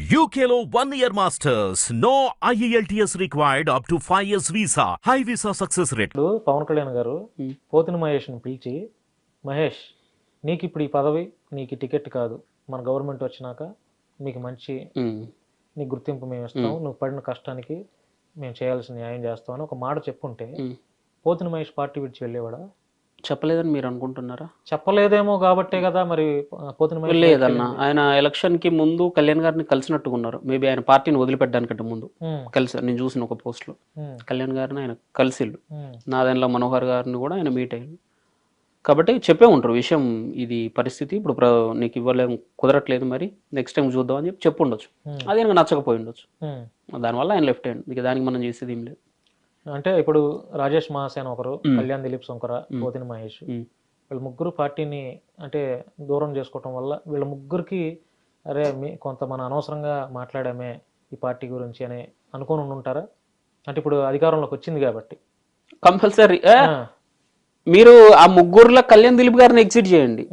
UKLO 1 year masters. No IELTS required up to 5 years visa. High visa success rate. ఇప్పుడు పవన్ కళ్యాణ్ గారు పోతిన మహేష్ని పిలిచి, మహేష్ నీకు ఇప్పుడు ఈ పదవి నీకు టికెట్ కాదు, మన గవర్నమెంట్ వచ్చినాక మీకు మంచి నీకు గుర్తింపు మేము ఇస్తాం, నువ్వు పడిన కష్టానికి మేము చేయాల్సిన న్యాయం చేస్తాం అని ఒక మాట చెప్పుంటే పోతిన మహేష్ పార్టీ విడిచి వెళ్ళేవాడా? చెప్పలేదని మీరు అనుకుంటున్నారా? చెప్పలేదేమో కాబట్టే కదా మరి పోతిన మహేష్ లేదన్న, ఆయన ఎలక్షన్ కి ముందు కళ్యాణ్ గారిని కలిసినట్టుకున్నారు. మేబీ ఆయన పార్టీని వదిలిపెట్టడానికంటే ముందు కలిసి నేను చూసిన ఒక పోస్ట్ లో కళ్యాణ్ గారిని ఆయన కలిసిళ్ళు. నాదెండ్ల మనోహర్ గారిని కూడా ఆయన మీట్ అయ్యారు. కాబట్టి చెప్పే ఉంటారు విషయం, ఇది పరిస్థితి ఇప్పుడు నీకు ఇవ్వలేము, కుదరట్లేదు, మరి నెక్స్ట్ టైం చూద్దాం అని చెప్పి ఉండొచ్చు. అది నాకు నచ్చకపోయి ఉండొచ్చు, దానివల్ల ఆయన లెఫ్ట్ హ్యాండ్. ఇక దానికి మనం చేసేది ఏం లేదు. అంటే ఇప్పుడు రాజేష్ మహాసేన ఒకరు, కళ్యాణ్ దిలీప్ శంకర, పోతిన మహేష్, వీళ్ళ ముగ్గురు పార్టీని అంటే దూరం చేసుకోవటం వల్ల వీళ్ళ ముగ్గురికి అరే కొంత మన అనవసరంగా మాట్లాడామే ఈ పార్టీ గురించి అని అనుకుని ఉంటారా? అంటే ఇప్పుడు అధికారంలోకి వచ్చింది కాబట్టి కంపల్సరీ మీరు ఆ ముగ్గురులో కళ్యాణ్ దిలీప్ గారిని ఎగ్జిట్ చేయండి.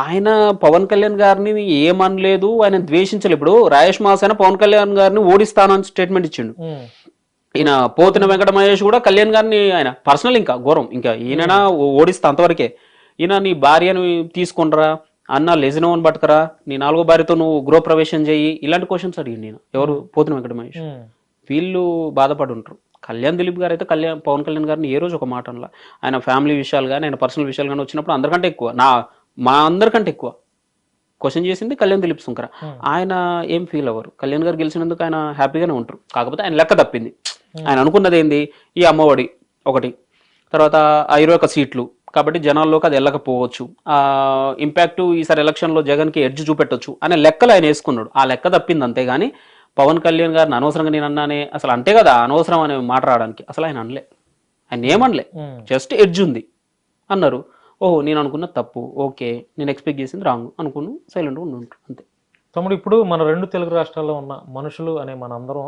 ఆయన పవన్ కళ్యాణ్ గారిని ఏమనలేదు, ఆయన ద్వేషించలేదు. ఇప్పుడు రాజేష్ మహాసేన పవన్ కళ్యాణ్ గారిని ఓడిస్తానని స్టేట్మెంట్ ఇచ్చిండు. ఈయన పోతిన వెంకట మహేష్ కూడా కళ్యాణ్ గారిని ఆయన పర్సనల్ ఇంకా ఘోరం, ఇంకా ఈయన ఓడిస్తా అంతవరకే. ఈయన నీ భార్యను తీసుకుంటరా అన్న, లెజినోని పట్టుకరా, నీ 4వ భార్యతో నువ్వు గృహప్రవేశం చెయ్యి, ఇలాంటి క్వశ్చన్స్ అడిగింది నేను. ఎవరు? పోతిన వెంకట మహేష్. వీళ్ళు బాధపడి ఉంటారు. కళ్యాణ్ దిలీప్ గారు అయితే పవన్ కళ్యాణ్ గారిని ఏ రోజు ఒక మాట అనలా. ఆయన ఫ్యామిలీ విషయాలు కానీ ఆయన పర్సనల్ విషయాలు కానీ వచ్చినప్పుడు అందరికంటే ఎక్కువ మా అందరికంటే ఎక్కువ క్వశ్చన్ చేసింది కళ్యాణ్ దిలీప్ శంకర. ఆయన ఏం ఫీల్ అవ్వరు, కళ్యాణ్ గారు గెలిచినందుకు ఆయన హ్యాపీగానే ఉంటారు. కాకపోతే ఆయన లెక్క తప్పింది. ఆయన అనుకున్నది ఏంది, ఈ అమ్మఒడి ఒకటి, తర్వాత 21 సీట్లు కాబట్టి జనాల్లోకి అది వెళ్ళకపోవచ్చు, ఆ ఇంపాక్ట్ ఈసారి ఎలక్షన్లో జగన్కి ఎడ్జ్ చూపెట్టొచ్చు అనే లెక్కలు ఆయన వేసుకున్నాడు. ఆ లెక్క తప్పింది అంతేగాని పవన్ కళ్యాణ్ గారిని అనవసరంగా నేను అన్నానే, అసలు అంటే కదా అనవసరం అనే మాట రావడానికి, అసలు ఆయన అనలే, ఆయన ఏమనలే, జస్ట్ ఎడ్జ్ ఉంది అన్నారు. ఓహో నేను అనుకున్న తప్పు, ఓకే నేను ఎక్స్పెక్ట్ చేసింది రాంగ్ అనుకుని సైలెంట్గా ఉండి అంతే. తమ్ముడు, ఇప్పుడు మన 2 తెలుగు రాష్ట్రాల్లో ఉన్న మనుషులు అనే మన అందరం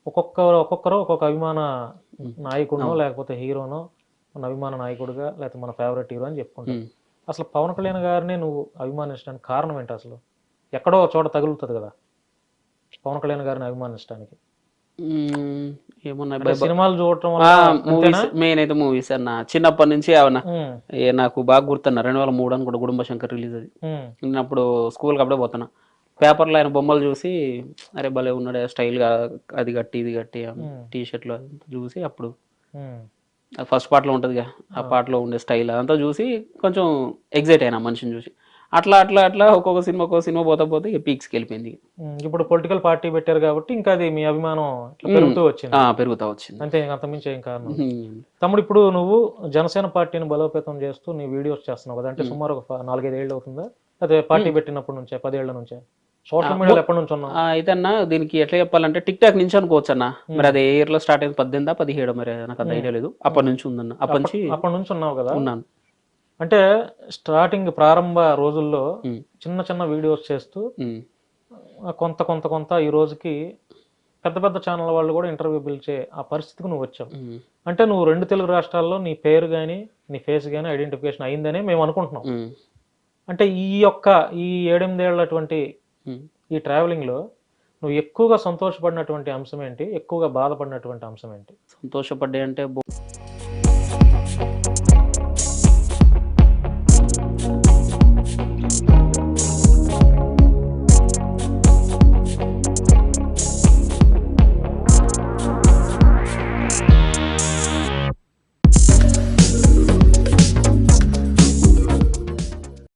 ఒక్కొక్కరు ఒక్కొక్క అభిమాన నాయకుడునో లేకపోతే హీరోనో మన అభిమాన నాయకుడిగా లేకపోతే మన ఫేవరెట్ హీరో అని చెప్పుకుంటాం. అసలు పవన్ కళ్యాణ్ గారిని నువ్వు అభిమానించడానికి కారణం ఏంటి? అసలు ఎక్కడో చోట తగులుతుంది కదా పవన్ కళ్యాణ్ గారిని అభిమానించడానికి. ఏమన్నా సినిమాలు చూడటం, మెయిన్ అయితే మూవీస్ అన్న. చిన్నప్పటి నుంచి ఏమన్నా నాకు బాగా గుర్తున్నా 2003 అని కూడా గుడుంబ శంకర్ రిలీజ్. అది నేను అప్పుడు స్కూల్కి అప్పుడే పోతున్నా. పేపర్లో ఆయన బొమ్మలు చూసి అరే భలే ఉన్నాడు, స్టైల్గా అది కట్టి ఇది కట్టి టీ షర్ట్లో చూసి అప్పుడు ఫస్ట్ పార్ట్లో ఉంటుందిగా, ఆ పాటలో ఉండే స్టైల్ అదంతా చూసి కొంచెం ఎగ్జైట్ అయినా మనిషిని చూసి. అట్లా అట్లా అట్లా ఒక్కొక్క సినిమా పోతే ఇక పీక్స్కి వెళ్ళిపోయింది. ఇప్పుడు పొలిటికల్ పార్టీ పెట్టారు కాబట్టి ఇంకా అది మీ అభిమానం పెరుగుతూ వచ్చింది అంతే, అంతమించి ఏం కారణం. తమ్ముడు, ఇప్పుడు నువ్వు జనసేన పార్టీని బలోపేతం చేస్తూ నీ వీడియోస్ చేస్తున్నావు కదా, అంటే సుమారు ఒక 4-5 ఏళ్ళు అవుతుందా? అదే పార్టీ పెట్టినప్పటి నుంచే 10 ఏళ్ల నుంచే సోషల్ మీడియాలో ఎప్పటి నుంచి ఉన్నావు? అయితే అన్న దీనికి ఎట్లా చెప్పాలంటే టిక్ టాక్ నుంచి అనుకోవచ్చు అన్న. మరి అది ఏ ఇయర్ లో స్టార్ట్ అయింది, 18, 17, మరి నాకు అంత ఐడియా లేదు. అప్పటి నుంచి ఉందన్న. అప్పటి నుంచి ఉన్నావు కదా? ఉన్నాను. అంటే స్టార్టింగ్ ప్రారంభ రోజుల్లో చిన్న చిన్న వీడియోస్ చేస్తూ కొంత ఈ రోజుకి పెద్ద పెద్ద ఛానల్ వాళ్ళు కూడా ఇంటర్వ్యూ పిలిచే ఆ పరిస్థితికి నువ్వు వచ్చావు. అంటే నువ్వు 2 తెలుగు రాష్ట్రాల్లో నీ పేరు కానీ నీ ఫేస్ కానీ ఐడెంటిఫికేషన్ అయిందని మేము అనుకుంటున్నాం. అంటే ఈ 7-8 ఏళ్ళటువంటి ఈ ట్రావెలింగ్ లో నువ్వు ఎక్కువగా సంతోషపడినటువంటి అంశం ఏంటి, ఎక్కువగా బాధపడినటువంటి అంశం ఏంటి? సంతోషపడ్డా అంటే